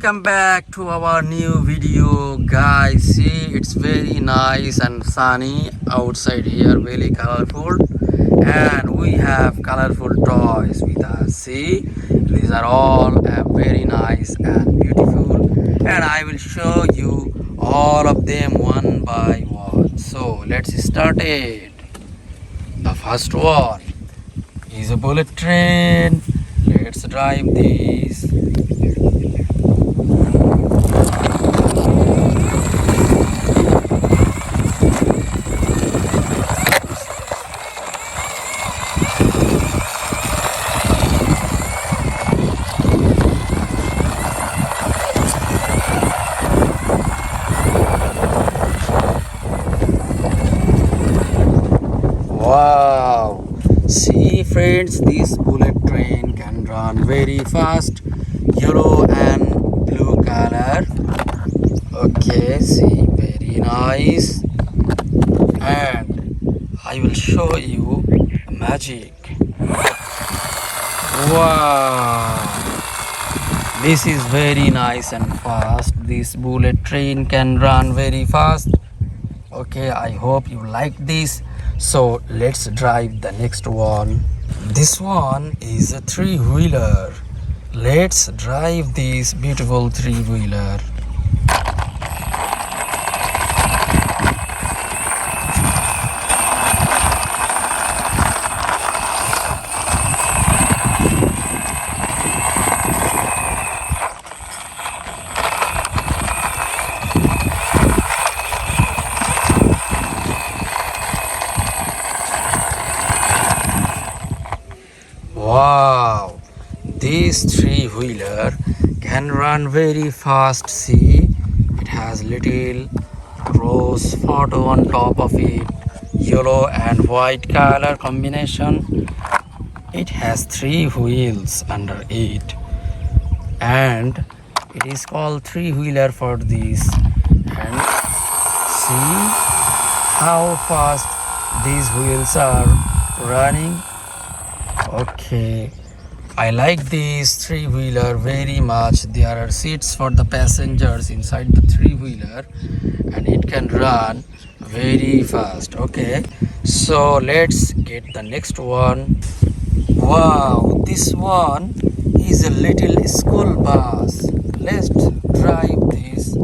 welcome back to our new video, guys. See, it's very nice and sunny outside here, very colorful, and we have colorful toys with us. See, these are all very nice and beautiful, and I will show you all of them one by one. So let's start it. The first one is a bullet train. Let's drive this. Wow! See, friends, this bullet train can run very fast. Yellow and blue color. Okay, see, very nice. And I will show you magic. Wow! This is very nice and fast. This bullet train can run very fast. Okay, I hope you like this. So let's drive the next one. This one is a three-wheeler. Let's drive this beautiful three-wheeler. Wow, this three-wheeler can run very fast. See, it has little rose photo on top of it, yellow and white color combination. It has three wheels under it, and it is called three-wheeler for this. And see how fast these wheels are running. Okay, I like this three-wheeler very much. There are seats for the passengers inside the three-wheeler, and it can run very fast. Okay, so let's get the next one. Wow, this one is a little school bus. Let's drive this.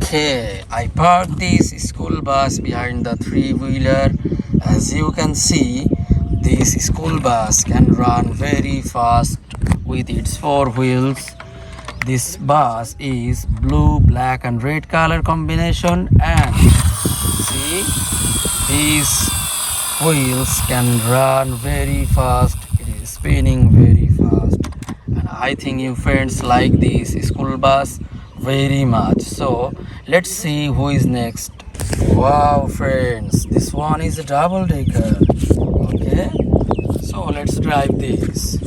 Okay, I parked this school bus behind the three-wheeler. As you can see, this school bus can run very fast with its four wheels. This bus is blue, black and red color combination, and see, these wheels can run very fast. It is spinning very fast, and I think you friends like this school bus very much. So let's see who is next. Wow, friends, this one is a double decker. Okay, so let's drive this.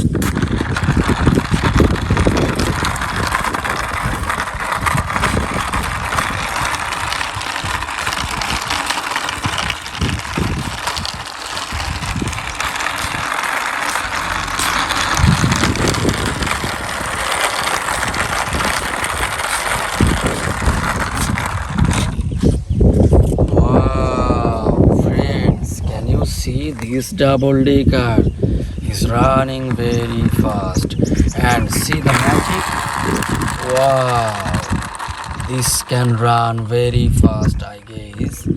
See, this double decker is running very fast, and see the magic. Wow, this can run very fast. I guess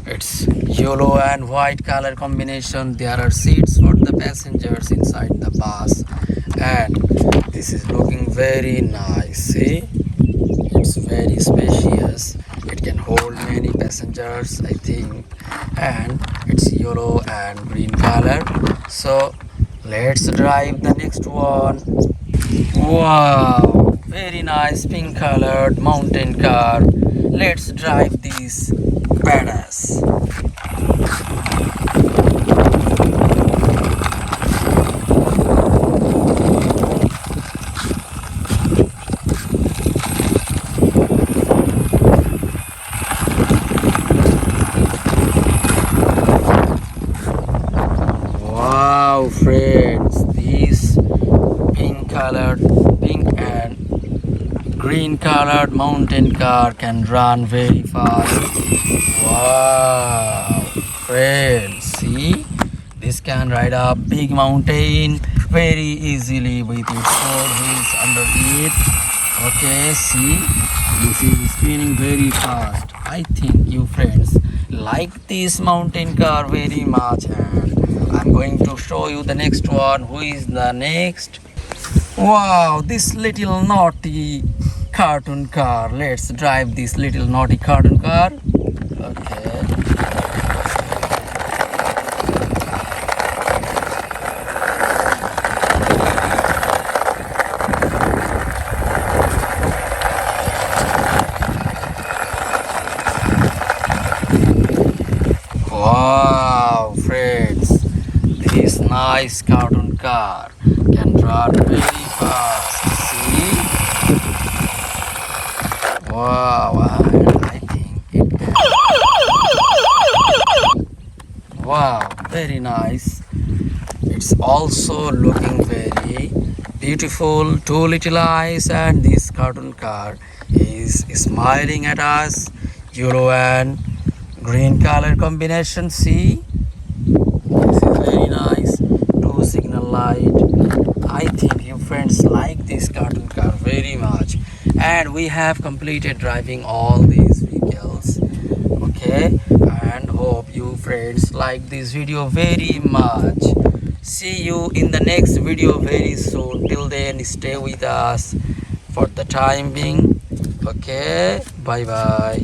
it's yellow and white color combination. There are seats for the passengers inside the bus, and this is looking very nice. See, it's very spacious. It can hold many passengers, I think, and it's yellow and green color. So let's drive the next one. Wow, very nice pink colored mountain car. Let's drive this badass. Wow, friends, this pink and green colored mountain car can run very fast. Wow, friends, see, this can ride a big mountain very easily with its four wheels under it. Okay, see, this is spinning very fast. I think you friends like this mountain car very much, and I'm going to show you the next one. Who is the next? Wow, this little naughty cartoon car. Let's drive this little naughty cartoon car. Okay. Wow, friends, this nice cartoon car can run very fast. See? Wow, and I think it can. Wow, very nice. It's also looking very beautiful. Two little eyes, and this cartoon car is smiling at us. Yellow and green color combination. See, this is very nice. Two signal light. I think you friends like this cartoon car very much, and we have completed driving all these vehicles. Okay, and hope you friends like this video very much. See you in the next video very soon. Till then, stay with us for the time being. Okay, bye bye.